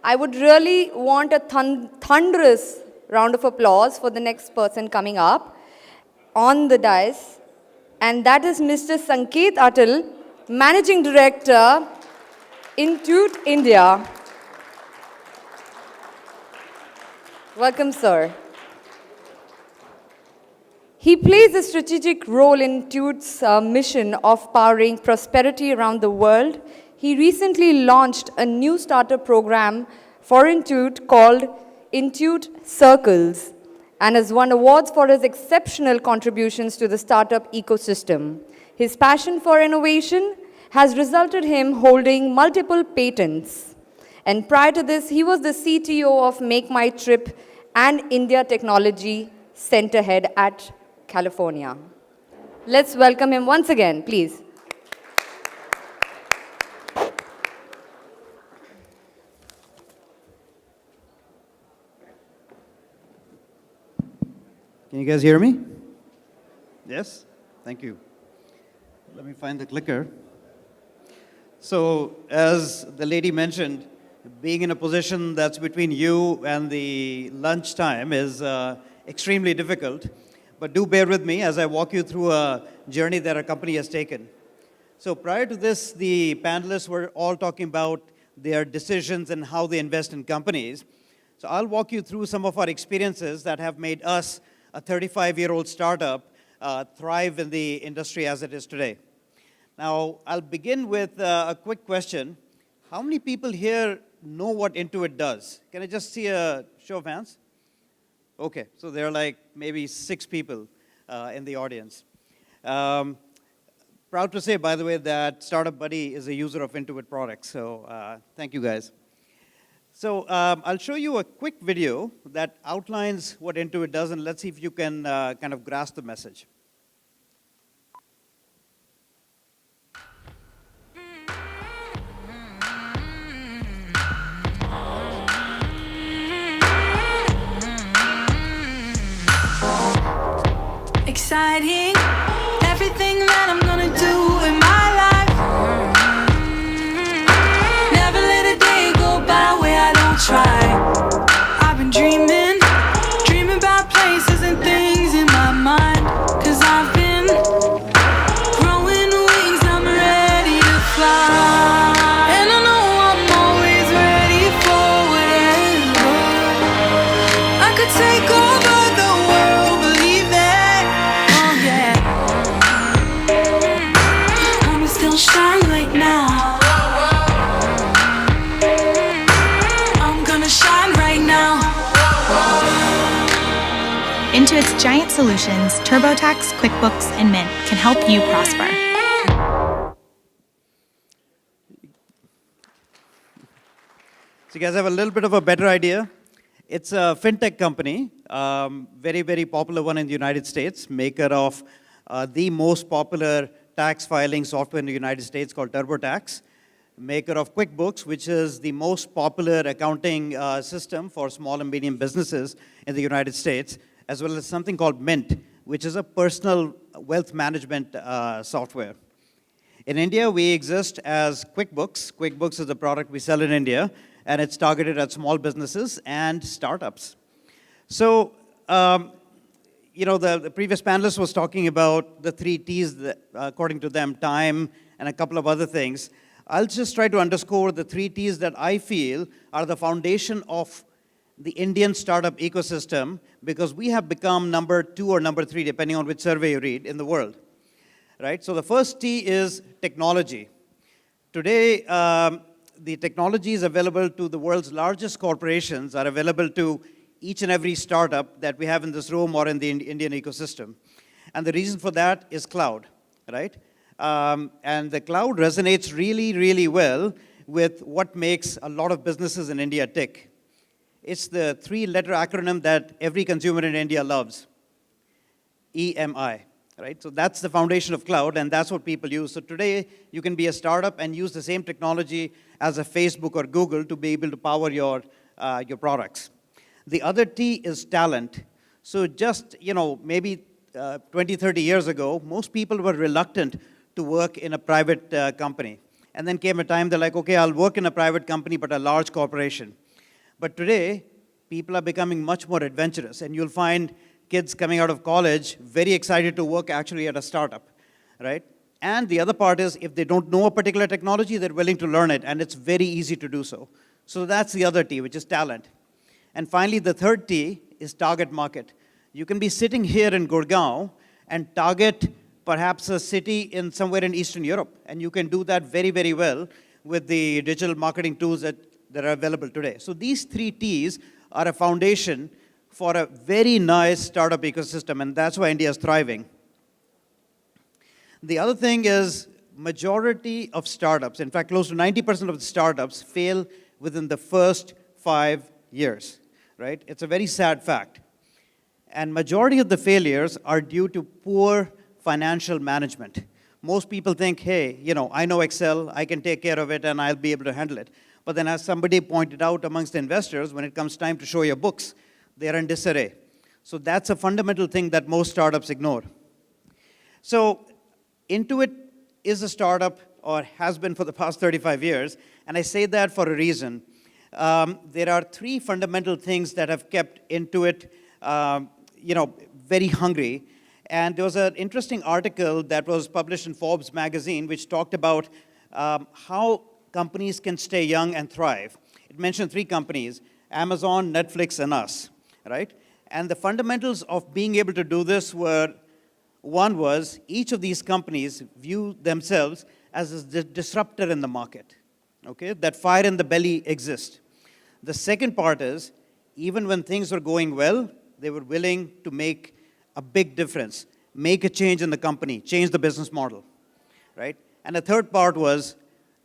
I would really want a thunderous round of applause for the next person coming up on the dais. And that is Mr. Sanket Atal, Managing Director, Intuit India. Welcome, sir. He plays a strategic role in Intuit's mission of powering prosperity around the world. He recently launched a new startup program for Intuit called Intuit Circles and has won awards for his exceptional contributions to the startup ecosystem. His passion for innovation has resulted him holding multiple patents. And prior to this, he was the CTO of Make My Trip and India Technology Center Head at California. Let's welcome him once again, please. Can you guys hear me? Yes? Thank you. Let me find the clicker. So, as the lady mentioned, being in a position that's between you and the lunch time is extremely difficult. But do bear with me as I walk you through a journey that our company has taken. So prior to this, the panelists were all talking about their decisions and how they invest in companies. So I'll walk you through some of our experiences that have made us, a 35-year-old startup, thrive in the industry as it is today. Now, I'll begin with a quick question. How many people here know what Intuit does? Can I just see a show of hands? Okay, so there are like maybe 6 people in the audience. Proud to say, by the way, that Startup Buddy is a user of Intuit products, so thank you guys. So I'll show you a quick video that outlines what Intuit does, and let's see if you can kind of grasp the message. Exciting, everything that I'm gonna do in my life. Never let a day go by where I don't try. I've been dreaming about places and things in my mind. 'Cause I've been growing wings, I'm ready to fly. And I know I'm always ready for whatever. I could take over the world, believe that. Shine right now. I'm gonna shine right now. Intuit's giant solutions, TurboTax, QuickBooks, and Mint can help you prosper. So you guys have a little bit of a better idea. It's a fintech company, very, very popular one in the United States, maker of the most popular tax filing software in the United States called TurboTax, maker of QuickBooks, which is the most popular accounting system for small and medium businesses in the United States, as well as something called Mint, which is a personal wealth management software. In India, we exist as QuickBooks. QuickBooks is the product we sell in India, and it's targeted at small businesses and startups. So, the previous panelist was talking about the 3 T's, that, according to them, time and a couple of other things. I'll just try to underscore the 3 T's that I feel are the foundation of the Indian startup ecosystem, because we have become number 2 or number 3, depending on which survey you read, in the world. Right? So the first T is technology. Today, the technologies available to the world's largest corporations are available to each and every startup that we have in this room or in the Indian ecosystem. And the reason for that is cloud, right? And the cloud resonates really, really well with what makes a lot of businesses in India tick. It's the 3-letter acronym that every consumer in India loves, EMI, right? So that's the foundation of cloud, and that's what people use. So today, you can be a startup and use the same technology as a Facebook or Google to be able to power your products. The other T is talent. So just, maybe 20, 30 years ago, most people were reluctant to work in a private company. And then came a time they're like, okay, I'll work in a private company, but a large corporation. But today, people are becoming much more adventurous, and you'll find kids coming out of college very excited to work actually at a startup, right? And the other part is, if they don't know a particular technology, they're willing to learn it, and it's very easy to do so. So that's the other T, which is talent. And finally, the third T is target market. You can be sitting here in Gurgaon and target perhaps a city in somewhere in Eastern Europe, and you can do that very, very well with the digital marketing tools that are available today. So these three T's are a foundation for a very nice startup ecosystem, and that's why India is thriving. The other thing is, majority of startups, in fact, close to 90% of the startups fail within the first 5 years, right? It's a very sad fact. And majority of the failures are due to poor financial management. Most people think, hey, I know Excel, I can take care of it, and I'll be able to handle it. But then as somebody pointed out amongst the investors, when it comes time to show your books, they're in disarray. So that's a fundamental thing that most startups ignore. So Intuit is a startup, or has been for the past 35 years, and I say that for a reason. There are three fundamental things that have kept Intuit, very hungry. And there was an interesting article that was published in Forbes magazine, which talked about how companies can stay young and thrive. It mentioned three companies: Amazon, Netflix, and us, right? And the fundamentals of being able to do this were, one was, each of these companies view themselves as a disruptor in the market, okay? That fire in the belly exists. The second part is, even when things were going well, they were willing to make a big difference, make a change in the company, change the business model, right? And the third part was,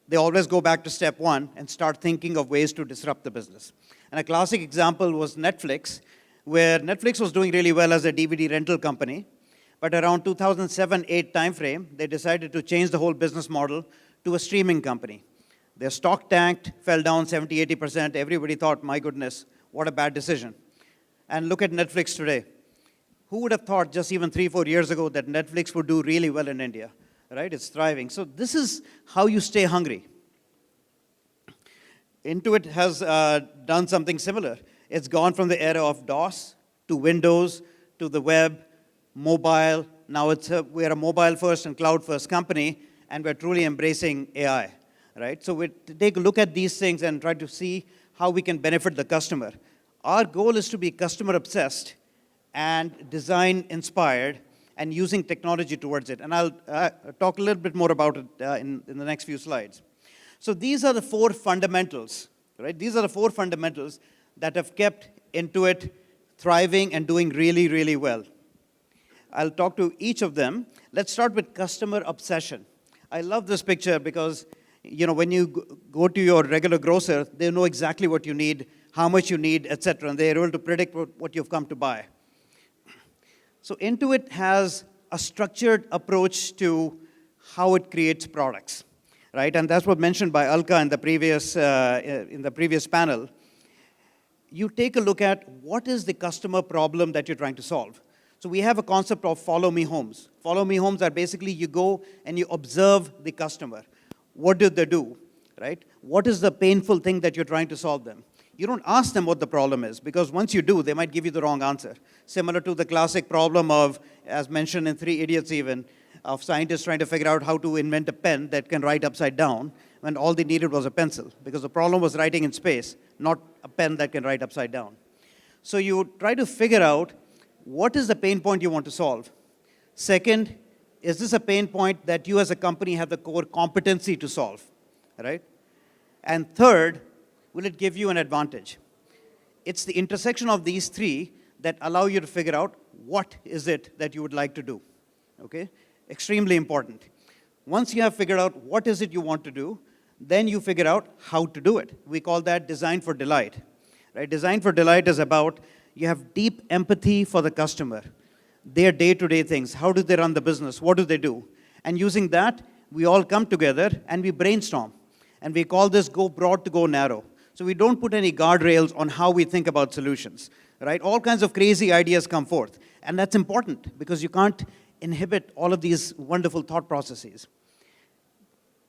they always go back to step one and start thinking of ways to disrupt the business. And a classic example was Netflix, where Netflix was doing really well as a DVD rental company, but around 2007-8 timeframe, they decided to change the whole business model to a streaming company. Their stock tanked, fell down 70-80%. Everybody thought, my goodness, what a bad decision. And look at Netflix today. Who would have thought just even 3-4 years ago that Netflix would do really well in India, right? It's thriving. So this is how you stay hungry. Intuit has done something similar. It's gone from the era of DOS to Windows to the web, mobile. Now we're a mobile-first and cloud-first company, and we're truly embracing AI, right? So we take a look at these things and try to see how we can benefit the customer. Our goal is to be customer-obsessed and design-inspired and using technology towards it. And I'll talk a little bit more about it in the next few slides. So these are the four fundamentals, right? These are the four fundamentals that have kept Intuit thriving and doing really, really well. I'll talk to each of them. Let's start with customer obsession. I love this picture because, when you go to your regular grocer, they know exactly what you need, how much you need, etc., and they're able to predict what you've come to buy. So Intuit has a structured approach to how it creates products, right? And that's what mentioned by Alka in the previous panel. You take a look at what is the customer problem that you're trying to solve. So we have a concept of follow me homes. Follow me homes are basically you go and you observe the customer. What did they do, right? What is the painful thing that you're trying to solve them? You don't ask them what the problem is, because once you do, they might give you the wrong answer. Similar to the classic problem of, as mentioned in Three Idiots even, of scientists trying to figure out how to invent a pen that can write upside down when all they needed was a pencil, because the problem was writing in space, not a pen that can write upside down. So you try to figure out what is the pain point you want to solve. Second, is this a pain point that you as a company have the core competency to solve, right? And third, will it give you an advantage? It's the intersection of these three that allow you to figure out what is it that you would like to do, okay? Extremely important. Once you have figured out what is it you want to do, then you figure out how to do it. We call that design for delight, right? Design for delight is about you have deep empathy for the customer, their day-to-day things. How do they run the business? What do they do? And using that, we all come together and we brainstorm. And we call this go broad to go narrow. So we don't put any guardrails on how we think about solutions, right? All kinds of crazy ideas come forth. And that's important because you can't inhibit all of these wonderful thought processes.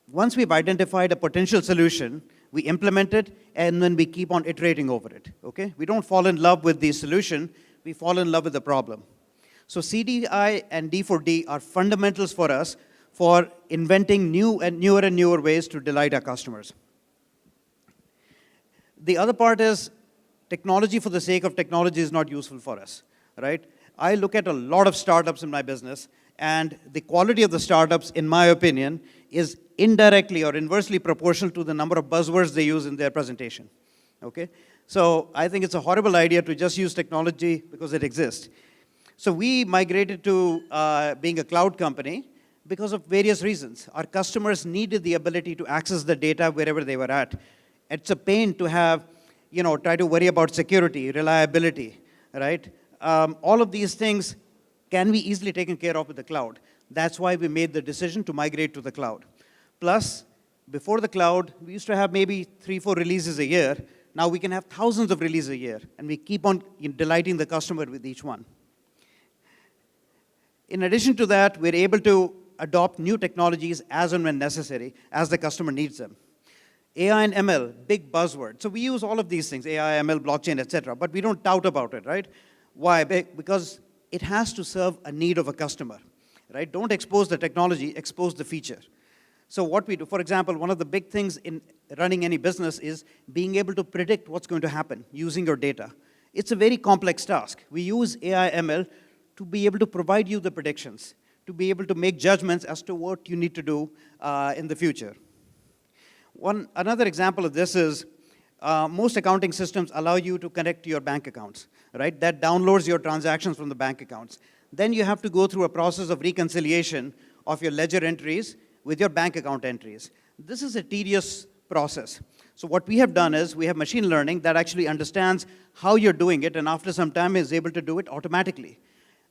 Once we've identified a potential solution, we implement it, and then we keep on iterating over it, okay? We don't fall in love with the solution, we fall in love with the problem. So CDI and D4D are fundamentals for us for inventing new and newer ways to delight our customers. The other part is technology for the sake of technology is not useful for us, right? I look at a lot of startups in my business, and the quality of the startups, in my opinion, is indirectly or inversely proportional to the number of buzzwords they use in their presentation, okay? So I think it's a horrible idea to just use technology because it exists. So we migrated to being a cloud company because of various reasons. Our customers needed the ability to access the data wherever they were at. It's a pain to have, try to worry about security, reliability, right? All of these things can be easily taken care of with the cloud. That's why we made the decision to migrate to the cloud. Plus, before the cloud, we used to have maybe 3-4 releases a year. Now we can have thousands of releases a year, and we keep on delighting the customer with each one. In addition to that, we're able to adopt new technologies as and when necessary, as the customer needs them. AI and ML, big buzzword. So we use all of these things, AI, ML, blockchain, etc., but we don't doubt about it, right? Why? Because it has to serve a need of a customer, right? Don't expose the technology, expose the feature. So what we do, for example, one of the big things in running any business is being able to predict what's going to happen using your data. It's a very complex task. We use AI, ML to be able to provide you the predictions, to be able to make judgments as to what you need to do in the future. Another example of this is most accounting systems allow you to connect to your bank accounts, right? That downloads your transactions from the bank accounts. Then you have to go through a process of reconciliation of your ledger entries with your bank account entries. This is a tedious process. So what we have done is we have machine learning that actually understands how you're doing it, and after some time is able to do it automatically.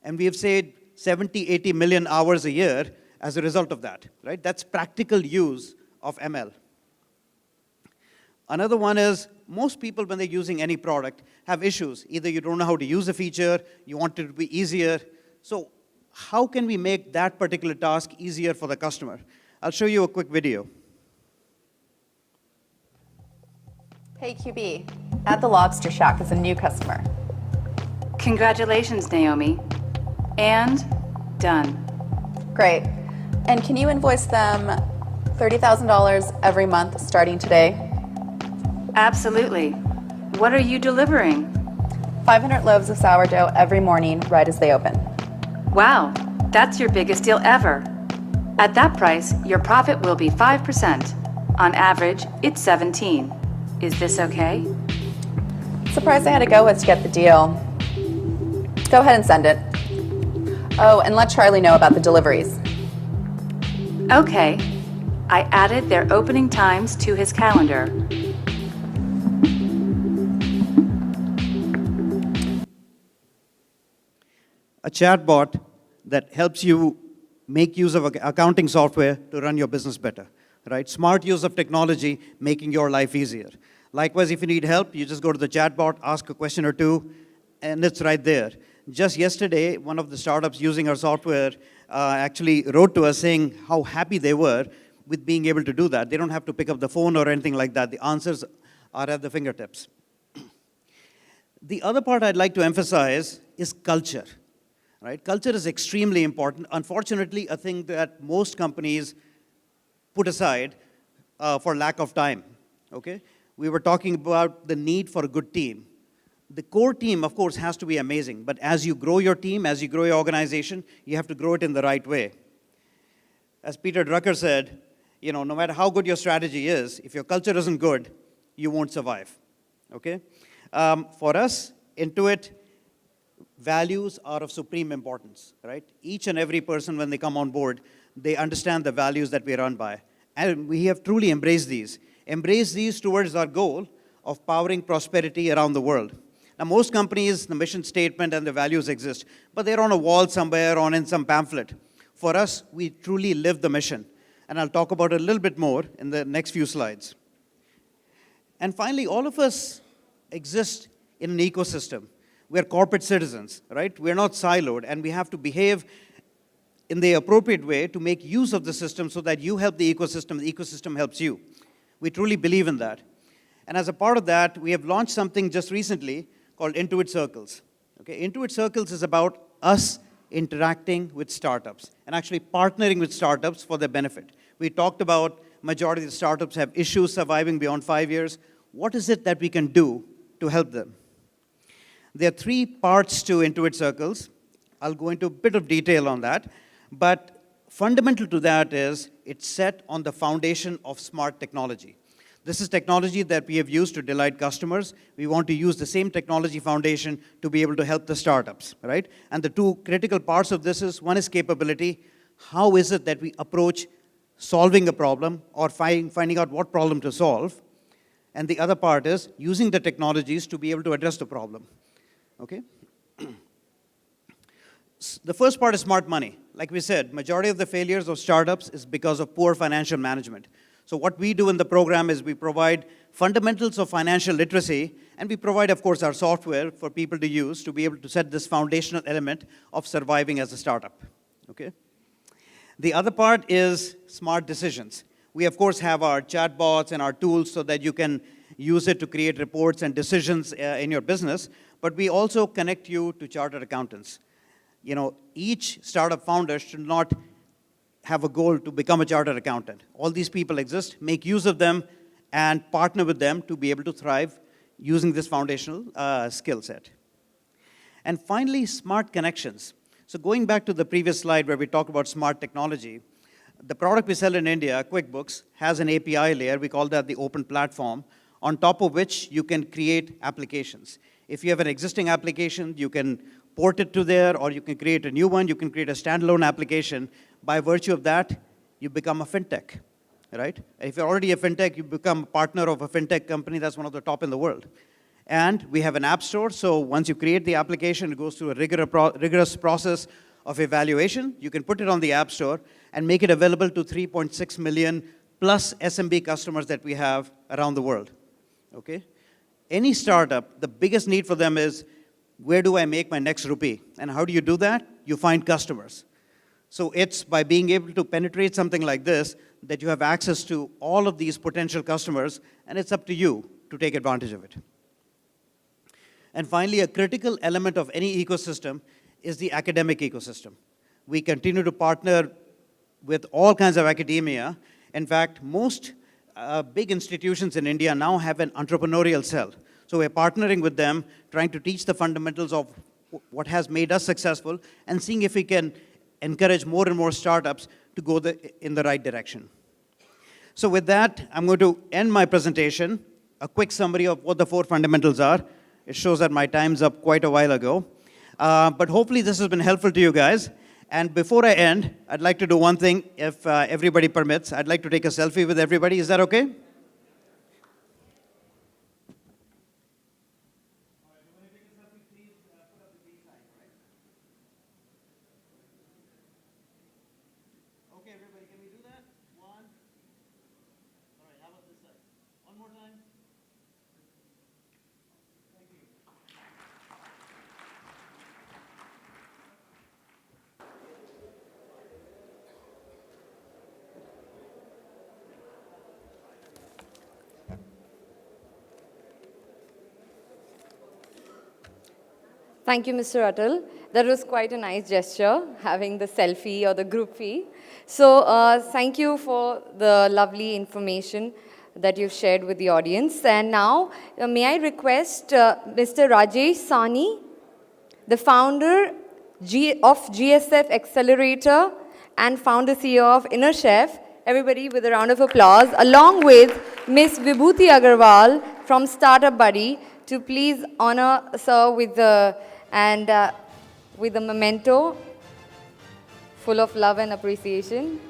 And we have saved 70, 80 million hours a year as a result of that, right? That's practical use of ML. Another one is most people, when they're using any product, have issues. Either you don't know how to use a feature, you want it to be easier. So how can we make that particular task easier for the customer? I'll show you a quick video. Hey QB, at the Lobster Shack is a new customer. Congratulations, Naomi. And done. Great. And can you invoice them $30,000 every month starting today? Absolutely. What are you delivering? 500 loaves of sourdough every morning right as they open. Wow, that's your biggest deal ever. At that price, your profit will be 5%. On average, it's 17. Is this okay? Surprised I had to go with to get the deal. Go ahead and send it. Oh, and let Charlie know about the deliveries. Okay. I added their opening times to his calendar. A chatbot that helps you make use of accounting software to run your business better, right? Smart use of technology, making your life easier. Likewise, if you need help, you just go to the chatbot, ask a question or two, and it's right there. Just yesterday, one of the startups using our software actually wrote to us saying how happy they were with being able to do that. They don't have to pick up the phone or anything like that. The answers are at the fingertips. The other part I'd like to emphasize is culture. Right? Culture is extremely important. Unfortunately, a thing that most companies put aside for lack of time. Okay? We were talking about the need for a good team. The core team, of course, has to be amazing. But as you grow your team, as you grow your organization, you have to grow it in the right way. As Peter Drucker said, no matter how good your strategy is, if your culture isn't good, you won't survive. Okay? For us, Intuit, values are of supreme importance, right? Each and every person, when they come on board, they understand the values that we run by. And we have truly embraced these. Embraced these towards our goal of powering prosperity around the world. Now, most companies, the mission statement and the values exist, but they're on a wall somewhere or in some pamphlet. For us, we truly live the mission. And I'll talk about it a little bit more in the next few slides. And finally, all of us exist in an ecosystem. We're corporate citizens, right? We're not siloed, and we have to behave in the appropriate way to make use of the system so that you help the ecosystem helps you. We truly believe in that. And as a part of that, we have launched something just recently called Intuit Circles. Okay, Intuit Circles is about us interacting with startups and actually partnering with startups for their benefit. We talked about majority of the startups have issues surviving beyond 5 years. What is it that we can do to help them? There are 3 parts to Intuit Circles. I'll go into a bit of detail on that, but fundamental to that is it's set on the foundation of smart technology. This is technology that we have used to delight customers. We want to use the same technology foundation to be able to help the startups, right? And the 2 critical parts of this is, one is capability. How is it that we approach solving a problem or finding out what problem to solve? And the other part is using the technologies to be able to address the problem, okay? The first part is smart money. Like we said, majority of the failures of startups is because of poor financial management. So what we do in the program is we provide fundamentals of financial literacy, and we provide, of course, our software for people to use to be able to set this foundational element of surviving as a startup, okay? The other part is smart decisions. We, of course, have our chatbots and our tools so that you can use it to create reports and decisions in your business, but we also connect you to chartered accountants. You know, each startup founder should not have a goal to become a chartered accountant. All these people exist, make use of them, and partner with them to be able to thrive using this foundational skill set. And finally, smart connections. So going back to the previous slide where we talked about smart technology, the product we sell in India, QuickBooks, has an API layer. We call that the open platform, on top of which you can create applications. If you have an existing application, you can port it to there, or you can create a new one. You can create a standalone application. By virtue of that, you become a fintech, right? If you're already a fintech, you become a partner of a fintech company that's one of the top in the world. And we have an app store, so once you create the application, it goes through a rigorous process of evaluation. You can put it on the app store and make it available to 3.6 million plus SMB customers that we have around the world, okay? Any startup, the biggest need for them is, where do I make my next rupee? And how do you do that? You find customers. So it's by being able to penetrate something like this that you have access to all of these potential customers, and it's up to you to take advantage of it. And finally, a critical element of any ecosystem is the academic ecosystem. We continue to partner with all kinds of academia. In fact, most big institutions in India now have an entrepreneurial cell. So we're partnering with them, trying to teach the fundamentals of what has made us successful, and seeing if we can encourage more and more startups to go in the right direction. So with that, I'm going to end my presentation. A quick summary of what the 4 fundamentals are. It shows that my time's up quite a while ago. But hopefully this has been helpful to you guys. And before I end, I'd like to do one thing, if everybody permits. I'd like to take a selfie with everybody. Is that okay? Thank you, Mr. Atal. That was quite a nice gesture, having the selfie or the groupie. So thank you for the lovely information that you've shared with the audience. And now, may I request Mr. Rajesh Sani, the founder of GSF Accelerator and founder CEO of Inner Chef, everybody with a round of applause, along with Ms. Vibhuti Agarwal from Startup Buddy, to please honor sir with the memento full of love and appreciation.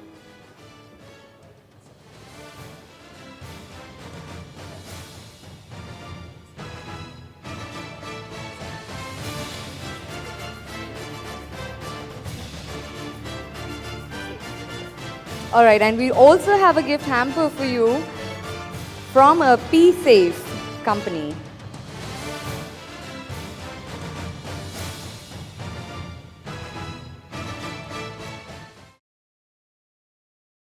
All right, and we also have a gift hamper for you from a P-Safe company.